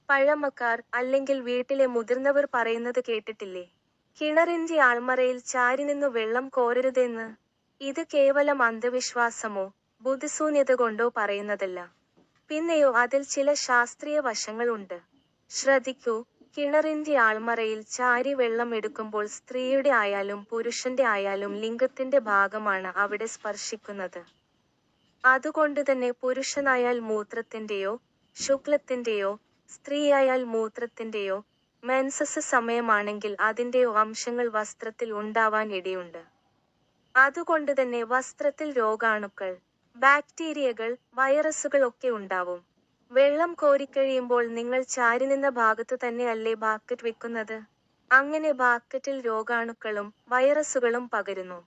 പഴമക്കാർ അല്ലെങ്കിൽ വീട്ടിലെ മുതിർന്നവർ പറയുന്നത് കേട്ടിട്ടില്ലേ? കിണറിന്റെ ആൾമറയിൽ ചാരിനിന്നു വെള്ളം കോരരുതെന്ന്. ഇത് കേവലം അന്ധവിശ്വാസമോ ബുദ്ധിശൂന്യത കൊണ്ടോ പറയുന്നതല്ല. പിന്നെയോ അതിൽ ചില ശാസ്ത്രീയ വശങ്ങൾ ഉണ്ട്. ശ്രദ്ധിക്കൂ, കിണറിന്റെ ആൾമറയിൽ ചാരി വെള്ളം എടുക്കുമ്പോൾ സ്ത്രീയുടെ ആയാലും പുരുഷന്റെ ആയാലും ലിംഗത്തിന്റെ ഭാഗമാണ് അവിടെ സ്പർശിക്കുന്നത്. അതുകൊണ്ടുതന്നെ പുരുഷനായാൽ മൂത്രത്തിന്റെയോ ശുക്ലത്തിന്റെയോ സ്ത്രീയായാൽ മൂത്രത്തിന്റെയോ മെൻസസ് സമയമാണെങ്കിൽ അതിന്റെയോ അംശങ്ങൾ വസ്ത്രത്തിൽ ഉണ്ടാവാൻ ഇടയുണ്ട്. അതുകൊണ്ടുതന്നെ വസ്ത്രത്തിൽ രോഗാണുക്കൾ, ബാക്ടീരിയകൾ, വൈറസുകൾ ഒക്കെ ഉണ്ടാവും. വെള്ളം കോരിക്കഴിയുമ്പോൾ നിങ്ങൾ ചാരിനിന്ന ഭാഗത്തു തന്നെ അല്ലേ ബാക്കറ്റ് വെക്കുന്നത്? അങ്ങനെ ബാക്കറ്റിൽ രോഗാണുക്കളും വൈറസുകളും പകരുന്നു.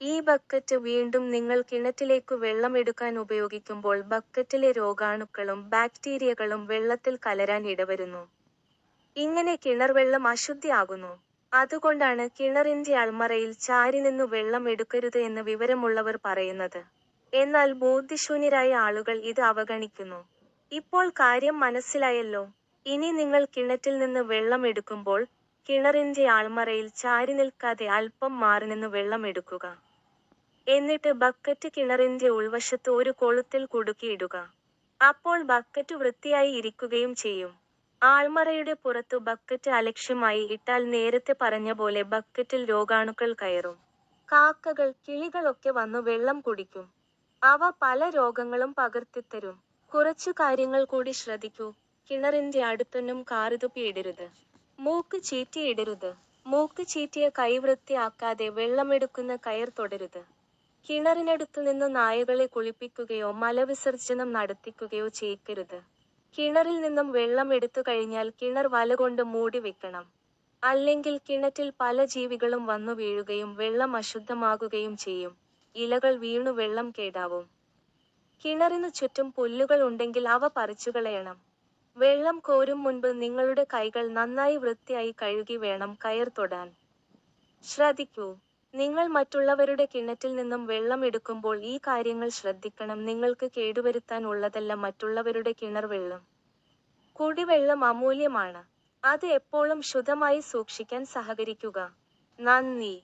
ഈ ബക്കറ്റ് വീണ്ടും നിങ്ങൾ കിണറ്റിലേക്കു വെള്ളം എടുക്കാൻ ഉപയോഗിക്കുമ്പോൾ ബക്കറ്റിലെ രോഗാണുക്കളും ബാക്ടീരിയകളും വെള്ളത്തിൽ കലരാൻ ഇടവരുന്നു. ഇങ്ങനെ കിണർവെള്ളം അശുദ്ധിയാകുന്നു. അതുകൊണ്ടാണ് കിണറിന്റെ അൾമറയിൽ ചാരിനിന്നു വെള്ളം എടുക്കരുത് എന്ന് വിവരമുള്ളവർ പറയുന്നത്. എന്നാൽ ബുദ്ധിശൂന്യരായ ആളുകൾ ഇത് അവഗണിക്കുന്നു. ഇപ്പോൾ കാര്യം മനസ്സിലായല്ലോ. ഇനി നിങ്ങൾ കിണറ്റിൽ നിന്ന് വെള്ളം എടുക്കുമ്പോൾ കിണറിന്റെ ആൾമറയിൽ ചാരി നിൽക്കാതെ അല്പം മാറിനിന്ന് വെള്ളം എടുക്കുക. എന്നിട്ട് ബക്കറ്റ് കിണറിന്റെ ഉൾവശത്ത് ഒരു കൊളുത്തിൽ കുടുക്കിയിടുക. അപ്പോൾ ബക്കറ്റ് വൃത്തിയായി ഇരിക്കുകയും ചെയ്യും. ആൾമറയുടെ പുറത്തു ബക്കറ്റ് അലക്ഷ്യമായി ഇട്ടാൽ നേരത്തെ പറഞ്ഞ പോലെ ബക്കറ്റിൽ രോഗാണുക്കൾ കയറും. കാക്കകൾ, കിളികൾ ഒക്കെ വന്നു വെള്ളം കുടിക്കും. അവ പല രോഗങ്ങളും പകർത്തിത്തരും. കുറച്ചു കാര്യങ്ങൾ കൂടി ശ്രദ്ധിക്കൂ. കിണറിന്റെ അടുത്തൊന്നും കാറുതുപ്പി ഇടരുത്. മൂക്ക് ചീറ്റിയിടരുത്. മൂക്ക് ചീറ്റിയ കൈ വൃത്തിയാക്കാതെ വെള്ളമെടുക്കുന്ന കയർ തൊടരുത്. കിണറിനടുത്തു നിന്നു നായകളെ കുളിപ്പിക്കുകയോ മലവിസർജനം നടത്തിക്കുകയോ ചെയ്യിക്കരുത്. കിണറിൽ നിന്നും വെള്ളം എടുത്തു കഴിഞ്ഞാൽ കിണർ വലകൊണ്ട് മൂടി വെക്കണം. അല്ലെങ്കിൽ കിണറ്റിൽ പല ജീവികളും വന്നു വീഴുകയും വെള്ളം അശുദ്ധമാകുകയും ചെയ്യും. ഇലകൾ വീണു വെള്ളം കേടാവും. കിണറിനു ചുറ്റും പുല്ലുകൾ ഉണ്ടെങ്കിൽ അവ പറിച്ചുകളയണം. വെള്ളം കോരും മുൻപ് നിങ്ങളുടെ കൈകൾ നന്നായി വൃത്തിയായി കഴുകി വേണം കയർ തൊടാൻ. ശ്രദ്ധിക്കൂ, നിങ്ങൾ മറ്റുള്ളവരുടെ കിണറ്റിൽ നിന്നും വെള്ളം എടുക്കുമ്പോൾ ഈ കാര്യങ്ങൾ ശ്രദ്ധിക്കണം. നിങ്ങൾക്ക് കേടുവരുത്താൻ ഉള്ളതല്ല മറ്റുള്ളവരുടെ കിണർ വെള്ളം. കുടിവെള്ളം അമൂല്യമാണ്. അത് എപ്പോഴും ശുദ്ധമായി സൂക്ഷിക്കാൻ സഹകരിക്കുക. നന്ദി.